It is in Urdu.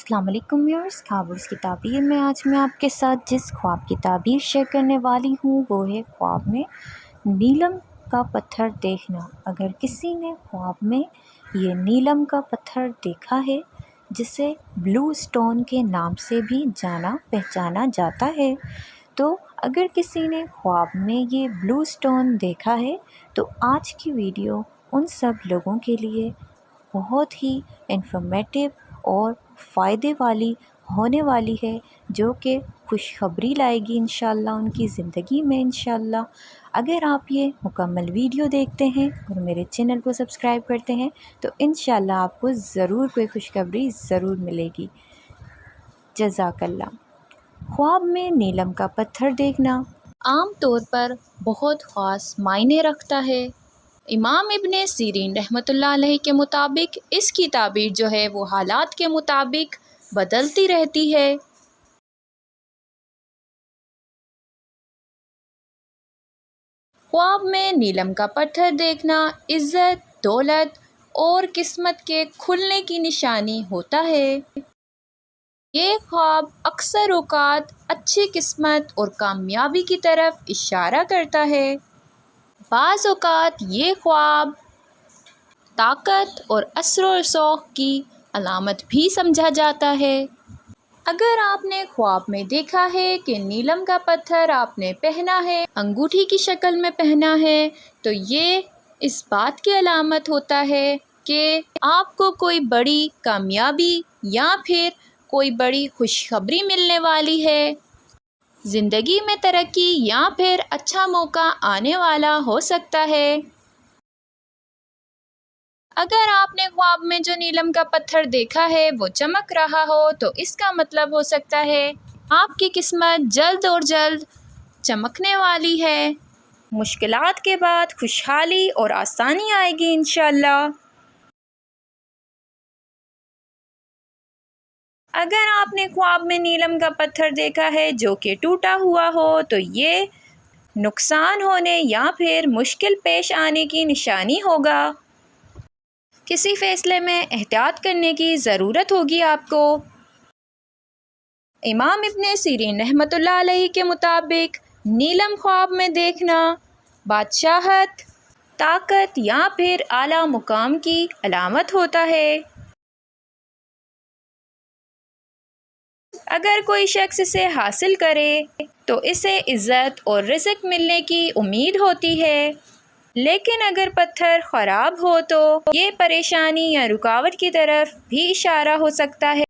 السلام علیکم ویورز، خوابوں کی تعبیر میں آج میں آپ کے ساتھ جس خواب کی تعبیر شیئر کرنے والی ہوں وہ ہے خواب میں نیلم کا پتھر دیکھنا۔ اگر کسی نے خواب میں یہ نیلم کا پتھر دیکھا ہے، جسے بلو اسٹون کے نام سے بھی جانا پہچانا جاتا ہے، تو اگر کسی نے خواب میں یہ بلو اسٹون دیکھا ہے تو آج کی ویڈیو ان سب لوگوں کے لیے بہت ہی انفارمیٹیو اور فائدے والی ہونے والی ہے، جو کہ خوشخبری لائے گی انشاءاللہ ان کی زندگی میں انشاءاللہ۔ اگر آپ یہ مکمل ویڈیو دیکھتے ہیں اور میرے چینل کو سبسکرائب کرتے ہیں تو انشاءاللہ آپ کو ضرور کوئی خوشخبری ضرور ملے گی۔ جزاک اللہ۔ خواب میں نیلم کا پتھر دیکھنا عام طور پر بہت خاص معنی رکھتا ہے۔ امام ابن سیرین رحمۃ اللہ علیہ کے مطابق اس کی تعبیر جو ہے وہ حالات کے مطابق بدلتی رہتی ہے۔ خواب میں نیلم کا پتھر دیکھنا عزت، دولت اور قسمت کے کھلنے کی نشانی ہوتا ہے۔ یہ خواب اکثر اوقات اچھی قسمت اور کامیابی کی طرف اشارہ کرتا ہے۔ بعض اوقات یہ خواب طاقت اور اثر و رسوخ کی علامت بھی سمجھا جاتا ہے۔ اگر آپ نے خواب میں دیکھا ہے کہ نیلم کا پتھر آپ نے پہنا ہے، انگوٹھی کی شکل میں پہنا ہے، تو یہ اس بات کی علامت ہوتا ہے کہ آپ کو کوئی بڑی کامیابی یا پھر کوئی بڑی خوشخبری ملنے والی ہے، زندگی میں ترقی یا پھر اچھا موقع آنے والا ہو سکتا ہے۔ اگر آپ نے خواب میں جو نیلم کا پتھر دیکھا ہے وہ چمک رہا ہو تو اس کا مطلب ہو سکتا ہے آپ کی قسمت جلد اور جلد چمکنے والی ہے۔ مشکلات کے بعد خوشحالی اور آسانی آئے گی انشاءاللہ۔ اگر آپ نے خواب میں نیلم کا پتھر دیکھا ہے جو کہ ٹوٹا ہوا ہو تو یہ نقصان ہونے یا پھر مشکل پیش آنے کی نشانی ہوگا۔ کسی فیصلے میں احتیاط کرنے کی ضرورت ہوگی آپ کو۔ امام ابن سیرین رحمۃ اللہ علیہ کے مطابق نیلم خواب میں دیکھنا بادشاہت، طاقت یا پھر اعلیٰ مقام کی علامت ہوتا ہے۔ اگر کوئی شخص اسے حاصل کرے تو اسے عزت اور رزق ملنے کی امید ہوتی ہے، لیکن اگر پتھر خراب ہو تو یہ پریشانی یا رکاوٹ کی طرف بھی اشارہ ہو سکتا ہے۔